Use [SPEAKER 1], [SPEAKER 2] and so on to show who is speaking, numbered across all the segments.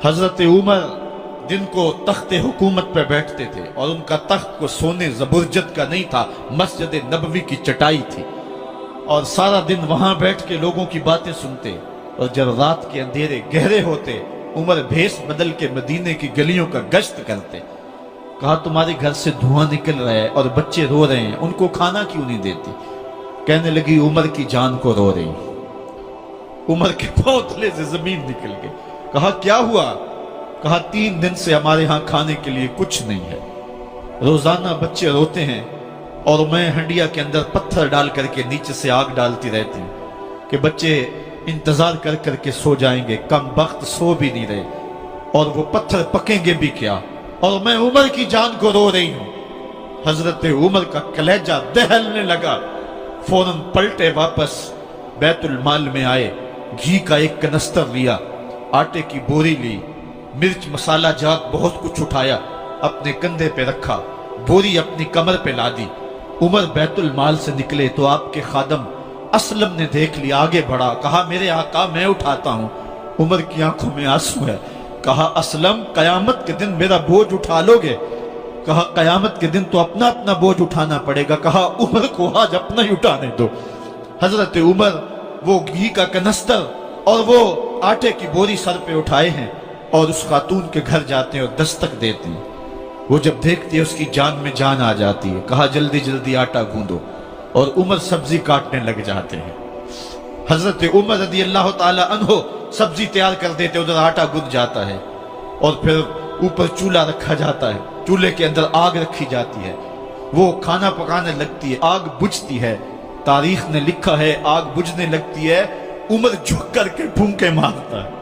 [SPEAKER 1] حضرت عمر दिन को तख्ते हुकूमत पे बैठते थे और उनका तख्त को सोने जबरजद का नहीं था, मस्जिद नबवी की चटाई थी और सारा दिन वहां बैठ के लोगों की बातें सुनते। और जब रात के अंधेरे गहरे होते उमर भेष बदल के मदीने की गलियों का गश्त करते। कहा तुम्हारे घर से धुआं निकल रहा है और बच्चे रो रहे हैं, उनको खाना क्यों नहीं देती? कहने लगी उमर की जान को रो रही। उमर के पांव तले से जमीन निकल गई। कहा क्या हुआ? कहा 3 दिन से हमारे यहां खाने के लिए कुछ नहीं है, रोजाना बच्चे रोते हैं और मैं हंडिया के अंदर पत्थर डाल करके नीचे से आग डालती रहती हूं कि बच्चे इंतजार कर करके सो जाएंगे, कम वक्त सो भी नहीं रहे और वो पत्थर पकेंगे भी क्या, और मैं उमर की जान को रो रही हूं। हजरत उमर का कलेजा दहलने लगा। फौरन पलटे, वापस बैतुल माल में आए, घी का एक कनस्तर लिया, आटे की बोरी ली, मिर्च मसाला जात बहुत कुछ उठाया, अपने कंधे पे रखा, बोरी अपनी कमर पे लादी। उमर बैतुल माल से निकले तो आपके खादम असलम ने देख लिया, आगे बढ़ा, कहा मेरे आका मैं उठाता हूं। उमर की आंखों में आंसू है। कहा असलम कयामत के दिन मेरा बोझ उठा लोगे? कहा कयामत के दिन तो अपना अपना बोझ उठाना पड़ेगा। कहा उमर को आज अपना ही उठाने दो। हजरत उमर वो घी का कनस्तर और वो आटे की बोरी सर पे उठाए हैं और उस खातून के घर जाते हैं और दस्तक देते हैं। वो जब देखती है उसकी जान में जान आ जाती है। कहा जल्दी जल्दी आटा गूंदो, और उमर सब्जी काटने लग जाते हैं। हजरत उमर रज़ी अल्लाह ताला अन्हो सब्जी तैयार कर देते, उधर आटा गूंद जाता है और फिर ऊपर चूल्हा रखा जाता है, चूल्हे के अंदर आग रखी जाती है, वो खाना पकाने लगती है, आग बुझती है। तारीख ने लिखा है आग बुझने लगती है, उमर झुक करके फूंके मारता है।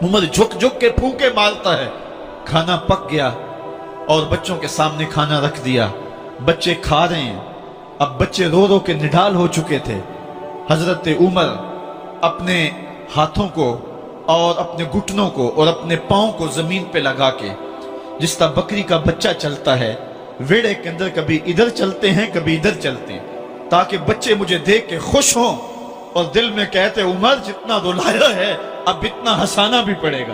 [SPEAKER 1] उमर झुक झुक के फूंके मारता है। खाना पक गया और बच्चों के सामने खाना रख दिया, बच्चे खा रहे हैं। अब बच्चे रो रो के निढाल हो चुके थे। हजरत उमर अपने हाथों को और अपने घुटनों को और अपने पांव को जमीन पे लगा के, जिस तरह बकरी का बच्चा चलता है वेड़े के अंदर, कभी इधर चलते हैं कभी इधर चलते हैं, ताकि बच्चे मुझे देख के खुश हों और दिल में कहते उमर जितना रुलाया है अब इतना हंसाना भी पड़ेगा।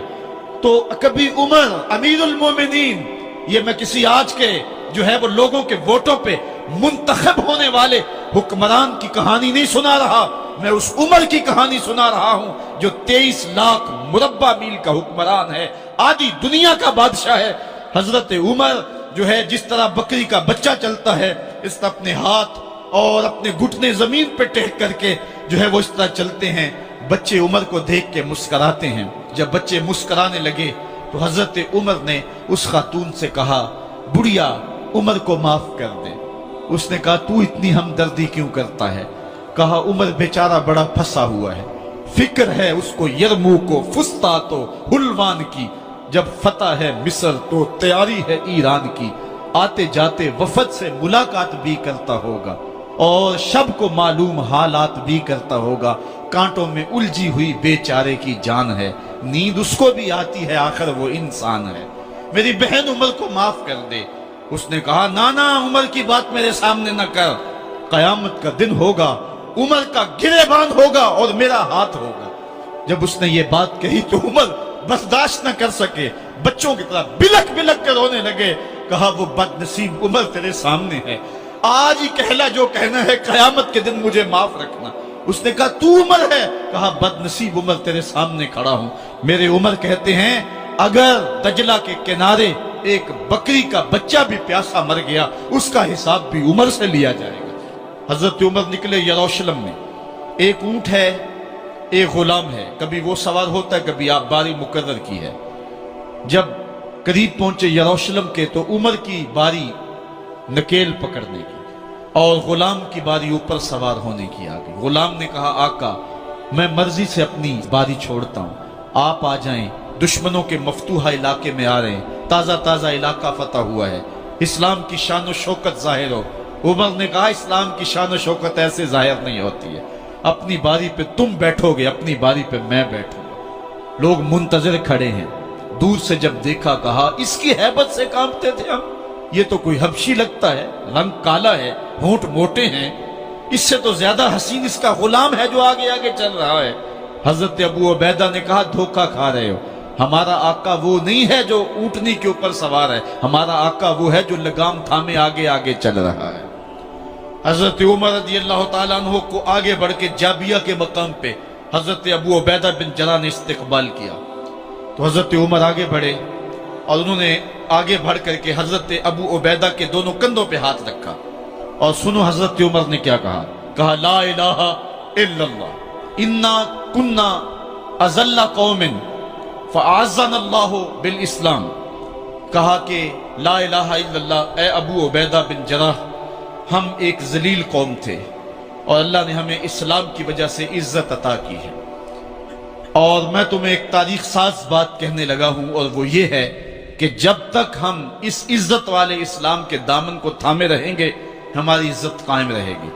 [SPEAKER 1] तो कभी उमर अमीरुल मोमिनीन, ये मैं किसी आज के जो है वो लोगों के वोटों पे मुंतखब होने वाले हुक्मरान की कहानी नहीं सुना रहा, मैं उस उमर की कहानी सुना रहा हूं जो 23 लाख मुरब्बा मील का हुक्मरान है, आधी दुनिया का बादशाह है। हजरत उमर जो है जिस तरह बकरी का बच्चा चलता है, इस तरह अपने हाथ और अपने घुटने जमीन पे टेक करके जो है वो इस तरह चलते हैं। बच्चे उमर को देख के मुस्कुराते हैं। जब बच्चे मुस्कुराने लगे तो हजरत उमर ने उस खातून से कहा बुढ़िया उमर को माफ कर दे। उसने कहा तू इतनी हमदर्दी क्यों करता है? कहा उमर बेचारा बड़ा फंसा हुआ है, फिक्र है उसको यरमूक को, फुस्तात हुलवान की, जब फतह है मिस्र तो तैयारी है ईरान की, आते जाते वफद से मुलाकात भी करता होगा और शब को मालूम हालात भी करता होगा, कांटों में उलझी हुई बेचारे की जान है, नींद उसको भी आती है, आखिर वो इंसान है, मेरी बहन उमर को माफ कर दे। उसने कहा नाना उमर की बात मेरे सामने न कर, कयामत का दिन होगा, उमर का गिरेबान होगा और मेरा हाथ होगा। जब उसने ये बात कही तो उमर बर्दाश्त न कर सके, बच्चों की तरह बिलक बिलक कर रोने लगे। कहा वो बदनसीब उमर तेरे सामने है, आज ही कहला जो कहना है, कयामत के दिन मुझे माफ रखना। उसने कहा तू उमर है? कहा बदनसीब उमर तेरे सामने खड़ा हूं। मेरे उमर कहते हैं अगर दजला के किनारे एक बकरी का बच्चा भी प्यासा मर गया उसका हिसाब भी उमर से लिया जाएगा। हजरत उमर निकले यरूशलेम में, एक ऊंट है एक गुलाम है, कभी वो सवार होता है कभी आप बारी मुकर्रर की है। जब करीब पहुंचे यरूशलेम के तो उमर की बारी नकेल पकड़ने की और गुलाम की बारी ऊपर सवार होने की आ गई। गुलाम ने कहा आका मैं मर्जी से अपनी बारी छोड़ता हूं, आप आ जाएं, दुश्मनों के मफतूहा इलाके में आ रहे हैं, ताजा ताजा इलाका फतह हुआ है, इस्लाम की शान और शौकत जाहिर हो। उमर ने कहा इस्लाम की शान और शौकत ऐसे जाहिर नहीं होती है, अपनी बारी पे तुम बैठोगे, अपनी बारी पे मैं बैठूंगा। लोग मुंतजर खड़े हैं, दूर से जब देखा कहा इसकी हैबत से कांपते थे हम, ये तो कोई हबशी लगता है, रंग काला है, होंठ मोटे हैं, इससे तो ज्यादा हसीन इसका गुलाम है जो आगे आगे चल रहा है। حضرت ابو عبیدہ نے کہا دھوکہ کھا رہے ہو، ہمارا آقا وہ نہیں ہے جو اونٹنی کے اوپر سوار ہے، ہمارا آقا وہ ہے جو لگام تھامے آگے آگے چل رہا ہے۔ حضرت عمر رضی اللہ تعالیٰ عنہ کو آگے بڑھ کے جابیہ کے مقام پہ حضرت ابو عبیدہ بن جراح نے استقبال کیا، تو حضرت عمر آگے بڑھے اور انہوں نے آگے بڑھ کر کے حضرت ابو عبیدہ کے دونوں کندھوں پہ ہاتھ رکھا، اور سنو حضرت عمر نے کیا کہا، کہا لا الہ الا اللہ انا کنا اذل قوم فاعزنا اللہ بالاسلام۔ کہا کہ لا الہ الا اللہ، اے ابو عبیدہ بن جراح، ہم ایک ذلیل قوم تھے اور اللہ نے ہمیں اسلام کی وجہ سے عزت عطا کی ہے۔ اور میں تمہیں ایک تاریخ ساز بات کہنے لگا ہوں، اور وہ یہ ہے کہ جب تک ہم اس عزت والے اسلام کے دامن کو تھامے رہیں گے ہماری عزت قائم رہے گی،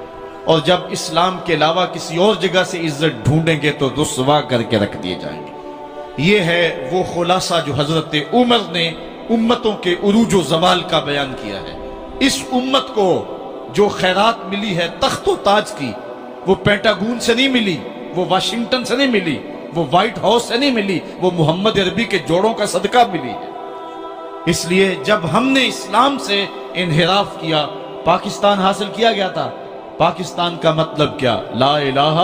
[SPEAKER 1] اور جب اسلام کے علاوہ کسی اور جگہ سے عزت ڈھونڈیں گے تو رسوا کر کے رکھ دیے جائیں گے۔ یہ ہے وہ خلاصہ جو حضرت عمر نے امتوں کے عروج و زوال کا بیان کیا ہے۔ اس امت کو جو خیرات ملی ہے تخت و تاج کی، وہ پینٹاگون سے نہیں ملی، وہ واشنگٹن سے نہیں ملی، وہ وائٹ ہاؤس سے نہیں ملی، وہ محمد عربی کے جوڑوں کا صدقہ ملی ہے۔ اس لیے جب ہم نے اسلام سے انحراف کیا، پاکستان حاصل کیا گیا تھا، پاکستان کا مطلب کیا؟ لا الہ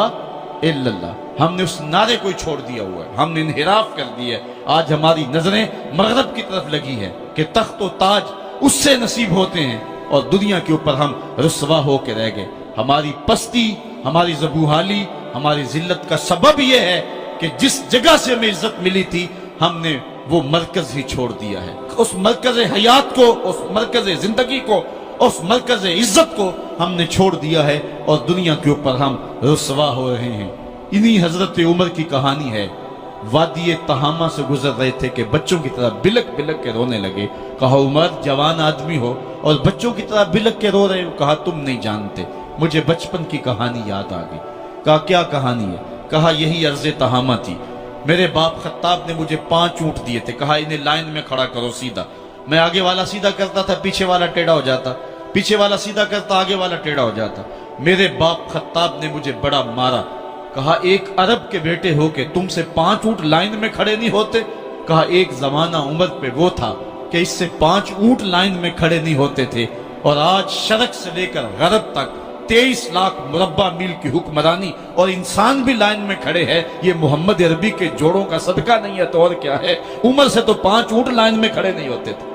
[SPEAKER 1] الا اللہ۔ ہم نے اس نعرے کو چھوڑ دیا ہوا ہے، ہم نے انحراف کر دیا ہے۔ آج ہماری نظریں مغرب کی طرف لگی ہے کہ تخت و تاج اس سے نصیب ہوتے ہیں، اور دنیا کے اوپر ہم رسوا ہو کے رہ گئے۔ ہماری پستی، ہماری زبوحالی، ہماری ذلت کا سبب یہ ہے کہ جس جگہ سے ہمیں عزت ملی تھی ہم نے وہ مرکز ہی چھوڑ دیا ہے۔ اس مرکز حیات کو، اس مرکز زندگی کو، اس مرکز عزت کو ہم نے چھوڑ دیا ہے، اور دنیا کے اوپر ہم رسوا ہو رہے ہیں۔ انہی حضرت عمر کی کہانی ہے۔ وادی تہامہ سے گزر رہے تھے کہ بچوں کی طرح بلک بلک کے رونے لگے۔ کہا عمر جوان آدمی ہو اور بچوں کی طرح بلک کے رو رہے ہو؟ کہا تم نہیں جانتے، مجھے بچپن کی کہانی یاد آ گئی۔ کہا کیا کہانی ہے؟ کہا یہی عرض تہامہ تھی، میرے باپ خطاب نے مجھے 5 اونٹ دیے تھے، کہا انہیں لائن میں کھڑا کرو سیدھا۔ میں آگے والا سیدھا کرتا تھا، پیچھے والا ٹیڑھا ہو جاتا، پیچھے والا سیدھا کرتا، آگے والا ٹیڑھا ہو جاتا۔ میرے باپ خطاب نے مجھے بڑا مارا۔ کہا ایک عرب کے بیٹے ہو کہ تم سے 5 اونٹ لائن میں کھڑے نہیں ہوتے؟ کہا ایک زمانہ عمر پہ وہ تھا کہ اس سے 5 اونٹ لائن میں کھڑے نہیں ہوتے تھے، اور آج شرق سے لے کر غرب تک 23 لاکھ مربع میل کی حکمرانی، اور انسان بھی لائن میں کھڑے ہیں۔ یہ محمد عربی کے جوڑوں کا صدقہ نہیں ہے تو اور کیا ہے؟ عمر سے تو 5 اونٹ لائن میں کھڑے نہیں ہوتے تھے۔